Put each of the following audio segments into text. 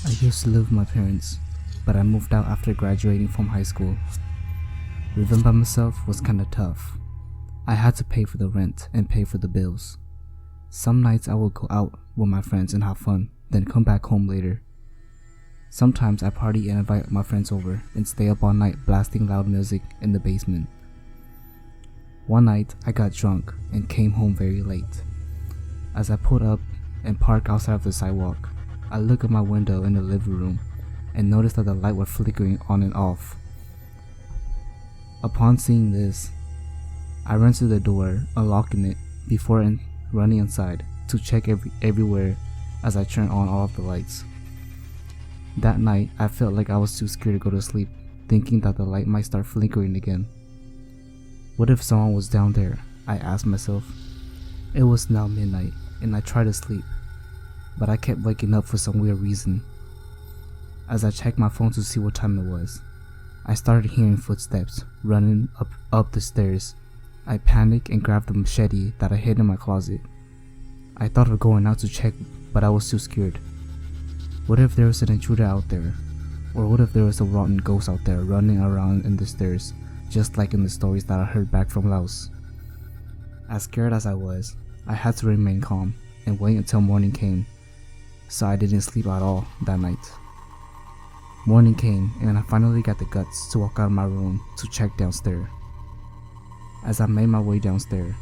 I used to live with my parents, but I moved out after graduating from high school. Living by myself was kinda tough. I had to pay for the rent and pay for the bills. Some nights I would go out with my friends and have fun, then come back home later. Sometimes I party and invite my friends over and stay up all night blasting loud music in the basement. One night I got drunk and came home very late. As I pulled up and parked outside of the sidewalk, I looked at my window in the living room and noticed that the light was flickering on and off. Upon seeing this, I ran to the door, unlocking it before running inside to check everywhere as I turned on all of the lights. That night, I felt like I was too scared to go to sleep, thinking that the light might start flickering again. What if someone was down there? I asked myself. It was now midnight, and I tried to sleep, but I kept waking up for some weird reason. As I checked my phone to see what time it was, I started hearing footsteps running up the stairs. I panicked and grabbed the machete that I hid in my closet. I thought of going out to check, but I was too scared. What if there was an intruder out there? Or what if there was a rotten ghost out there running around in the stairs, just like in the stories that I heard back from Laos? As scared as I was, I had to remain calm and wait until morning came, so I didn't sleep at all that night. Morning came and I finally got the guts to walk out of my room to check downstairs. As I made my way downstairs,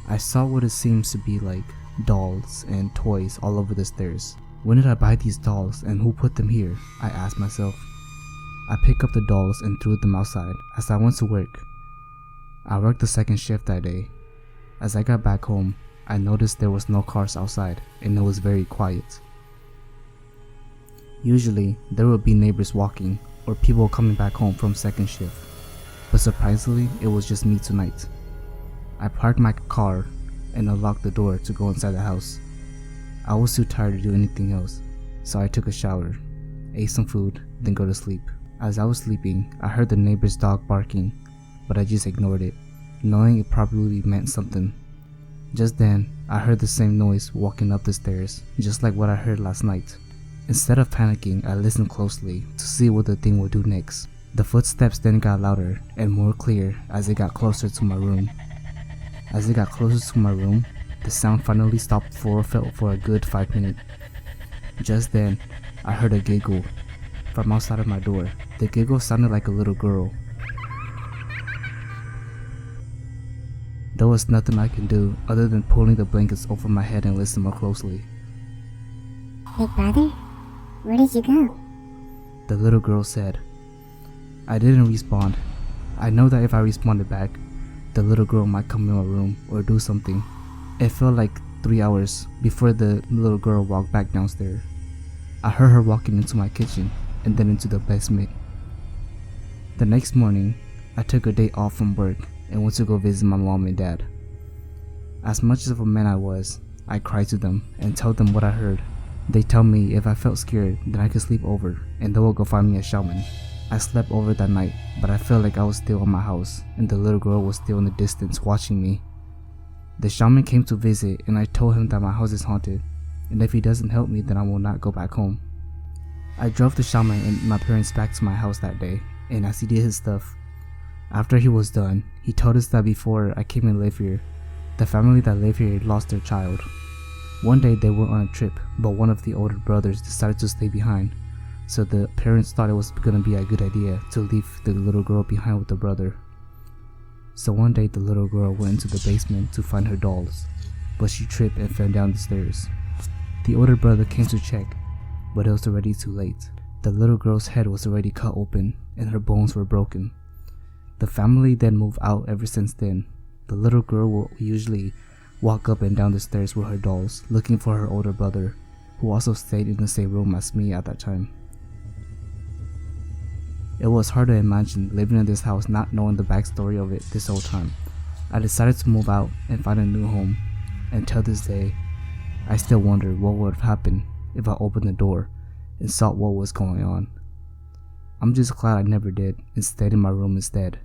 I saw what it seems to be like dolls and toys all over the stairs. When did I buy these dolls and who put them here? I asked myself. I picked up the dolls and threw them outside as I went to work. I worked the second shift that day. As I got back home, I noticed there was no cars outside and it was very quiet. Usually, there would be neighbors walking or people coming back home from second shift, but surprisingly, it was just me tonight. I parked my car and unlocked the door to go inside the house. I was too tired to do anything else, so I took a shower, ate some food, then go to sleep. As I was sleeping, I heard the neighbor's dog barking, but I just ignored it, knowing it probably meant something. Just then, I heard the same noise walking up the stairs, just like what I heard last night. Instead of panicking, I listened closely to see what the thing would do next. The footsteps then got louder and more clear as it got closer to my room. As it got closer to my room, the sound finally stopped for a good 5 minutes. Just then, I heard a giggle from outside of my door. The giggle sounded like a little girl. There was nothing I could do other than pulling the blankets over my head and listen more closely. Big brother, where did you go? The little girl said. I didn't respond. I know that if I responded back, the little girl might come in my room or do something. It felt like 3 hours before the little girl walked back downstairs. I heard her walking into my kitchen and then into the basement. The next morning, I took a day off from work and went to go visit my mom and dad. As much of a man I was, I cried to them and told them what I heard. They tell me if I felt scared, then I could sleep over and they will go find me a shaman. I slept over that night, but I felt like I was still in my house and the little girl was still in the distance watching me. The shaman came to visit and I told him that my house is haunted and if he doesn't help me then I will not go back home. I drove the shaman and my parents back to my house that day, and as he did his stuff, after he was done, he told us that before I came and lived here, the family that lived here lost their child. One day they went on a trip, but one of the older brothers decided to stay behind, so the parents thought it was gonna be a good idea to leave the little girl behind with the brother. So one day the little girl went into the basement to find her dolls, but she tripped and fell down the stairs. The older brother came to check, but it was already too late. The little girl's head was already cut open and her bones were broken. The family then moved out ever since then. The little girl will usually walk up and down the stairs with her dolls, looking for her older brother, who also stayed in the same room as me at that time. It was hard to imagine living in this house not knowing the backstory of it this whole time. I decided to move out and find a new home, and till this day, I still wonder what would have happened if I opened the door and saw what was going on. I'm just glad I never did and stayed in my room instead.